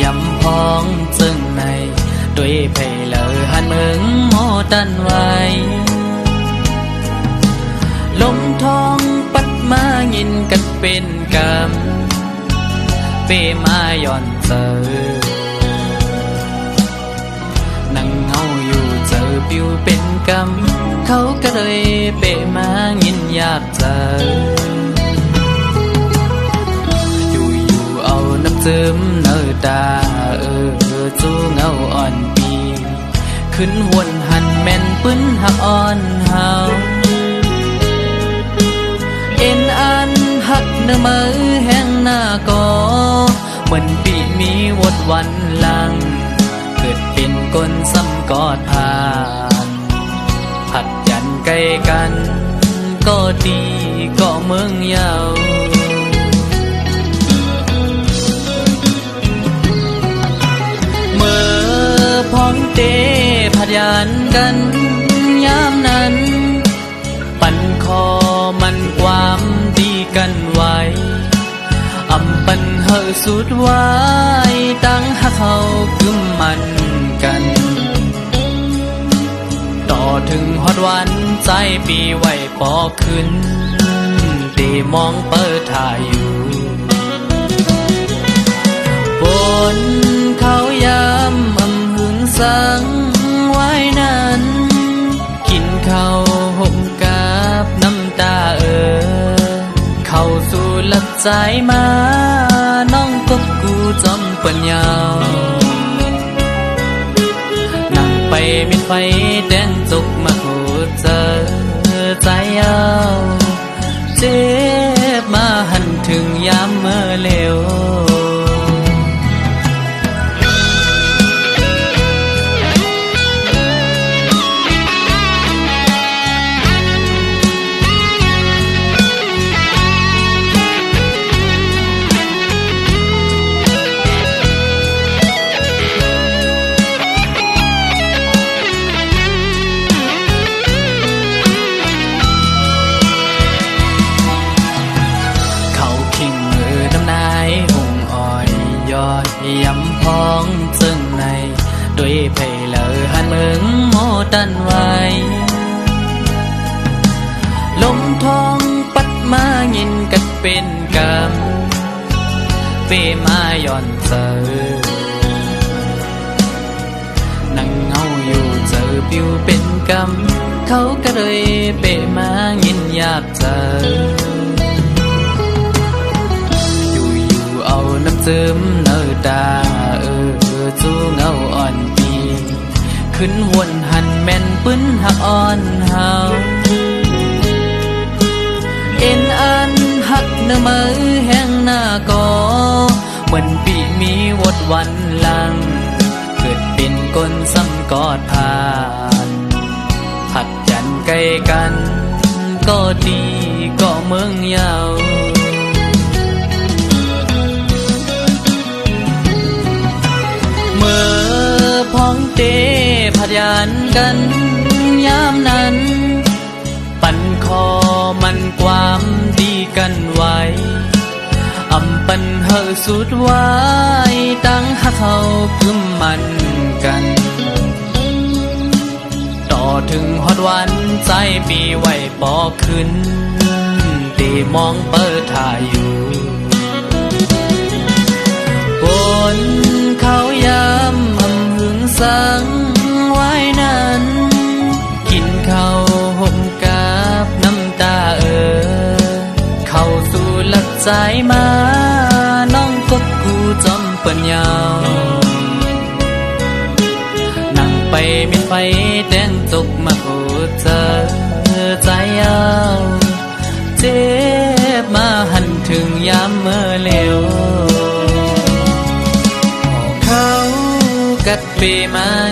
ยำพ้องซึ่งในด้วยเพลเลอหันเมืองโมดันไว้ลมทองปัดมายินกันเป็นกำเปมาย่อนเจอนั่งเงาอยู่เจอปิวเป็นกำเขาก็เลยเปมายินอยากเจอน้ำซึมเนื้อตาจูเงาอ่อนปีขึ้นวนหันแม่นปื้นหักอ่อนเฮาเอ็นอันหักเนื้อมือแห้งหน้าก็เหมือนปีมีวดวันหลังเกิดเป็นคนซ้ำกอดผ่านหัดยันใกล้กันก็ดีก็เมืองยาวพ้องเตพัดยานกันยามนั้นปั่นคอมันความดีกันไว้อำปันเฮอสุดไว้ตั้งหักเขากึมมันกันต่อถึงฮอดวันใจปีไว้ปอขึ้นตีมองเปิดถ่ายอยู่บนเขายามสังไว้นั้นกินข้าวห่มกับน้ำตาเข้าสู่หลับใจมาน้องกบกูจอมปัญญานั่งไปมิดไฟแดงจุกมาหูเจอใจเอาเจ็บมาหันถึงยามเมื่อเลวยำพ้องซึ่งในด้วยเพลเลอหันเมืองโมดันไว้ลมทองปัดมายินกันเป็นกำเปมาย่อนเจอนั่งเงาอยู่เจอปิวเป็นกำเขาก็เลยเปมายินอยากเจอเอาน้ำซึมเนื้อตาจูเงาอ่อนปีขึ้นวนหันแม่นปื้นหักอ่อนเฮาเอ็นอันหักเนื้อมือแห้งหน้าก็เหมือนปีมีวดวันหลังเกิดเป็นคนซ้ำกอดผ่านหัดยันใกล้กันก็ดีก็เมืองยาวพ้องเตพัดยานกันยามนั้นปั่นคอมันความดีกันไว้อำปันเฮอสุดไว้ตั้งหักเขากึมมันกันต่อถึงฮอดวันใจปีไว้ปอขึ้นตีมองเปิดถ่ายอยู่บนเขายามสังไว้นั้นกินข้าวห่มกับน้ำตาเข้าสู่หลับใจมาน้องกบกูจอมปัญญานั่งไปมิดไฟแดงจุกมาหูเจอใจเอาเจ็บมาหันถึงยามเมื่อเลว ปีมา